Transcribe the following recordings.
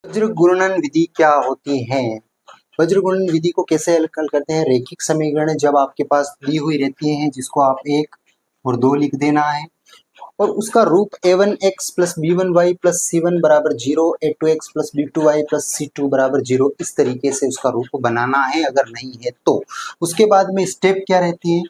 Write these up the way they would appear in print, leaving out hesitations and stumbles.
वज्र गुणन विधि क्या होती है? वज्र गुणन विधि को कैसे हल करते हैं? रेखिक समीकरण जब आपके पास दी हुई रहती हैं जिसको आप 1 और 2 लिख देना है और उसका रूप a1x plus b1y plus c1 बराबर 0, a2x plus b2y plus c2 बराबर 0, इस तरीके से उसका रूप बनाना है। अगर नहीं है तो उसके बाद में स्टेप क्या रहती है?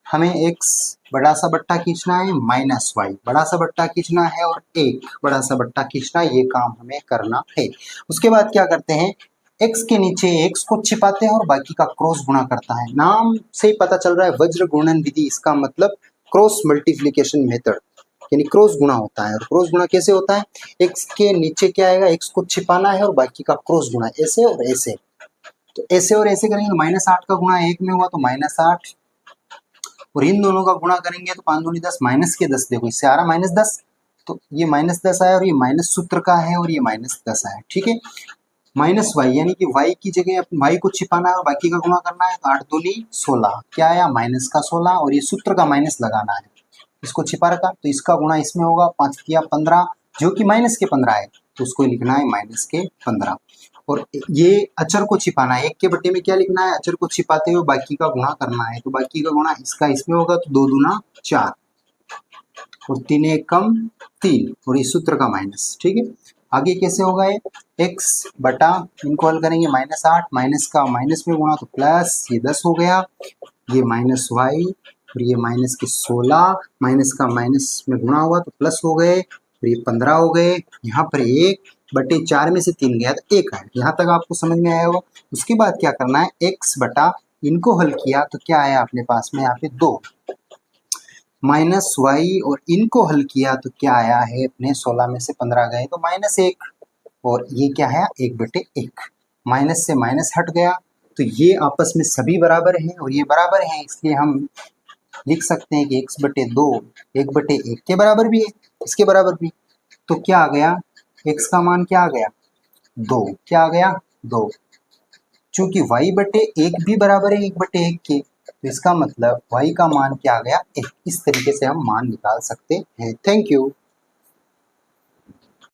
हमें x बड़ा सा बट्टा खींचना है, माइनस y बड़ा सा बट्टा खींचना है और 1 बड़ा सा बट्टा खींचना है। ये काम हमें करना है। उसके बाद क्या करते हैं? x के नीचे x को छिपाते हैं और बाकी का क्रॉस गुणा करता है। नाम से ही पता चल रहा है वज्र गुणन विधि, इसका मतलब क्रॉस मल्टीप्लिकेशन मेथड, यानी क्रॉस गुणा होता है। और क्रॉस गुणा कैसे होता है? x के नीचे क्या आएगा? x को छिपाना है और बाकी का क्रॉस गुणा, ऐसे और ऐसे। तो ऐसे और ऐसे करेंगे तो -8 का गुणा 1 में हुआ तो -8, और इन दोनों का गुणा करेंगे तो 5 दूनी 10, माइनस के 10, देखो इससे आ रहा -10, तो ये -10 आया और ये माइनस सूत्र का है और ये -10 आया। ठीक है, माइनस वाई यानी कि y की जगह y को छिपाना है और बाकी का गुणा करना है। तो 8 दूनी 16, क्या आया? माइनस का 16, और ये सूत्र का माइनस लगाना है। इसको छिपा रखा तो इसका गुणा इसमें होगा, 5 तिया 15, जो कि माइनस के 15 है, तो उसको लिखना है माइनस के 15। और ये अचर को छिपाना है, 1 के बट्टे में क्या लिखना है? अचर को छिपाते हुए बाकी का गुणा करना है। तो बाकी का गुणा इसका इसमें होगा, तो 2 दूना 4 और 3 1 कम 3, और इस सूत्र का माइनस। ठीक है, आगे कैसे होगा? ये x बटा, इनको हल करेंगे, -8 माइनस का माइनस में गुणा तो प्लस, ये 10 हो गया, ये माइनस वाई और ये माइनस के 16, माइनस का माइनस में गुणा हुआ तो प्लस हो गए, और ये 15 हो गए। यहाँ पर 1 बटे 4 में से 3 गया तो 1 आया। यहाँ तक आपको समझ में आया होगा। उसके बाद क्या करना है? x बटा, इनको हल किया तो क्या आया अपने पास में? यहाँ पे 2 माइनस वाई, और इनको हल किया तो क्या आया है अपने? 16 में से 15 गए तो -1, और ये क्या है? 1 बटे 1, माइनस से माइनस हट गया तो ये आपस में सभी बराबर हैं और ये बराबर हैं, इसलिए हम लिख सकते हैं कि x बटे 2 1 बटे 1 के बराबर भी है, इसके बराबर भी। तो क्या आ गया? x का मान क्या आ गया? 2। क्या आ गया? 2। चूंकि y बटे 1 भी बराबर है 1 बटे 1 के, तो इसका मतलब y का मान क्या आ गया? 1। इस तरीके से हम मान निकाल सकते हैं। Thank you.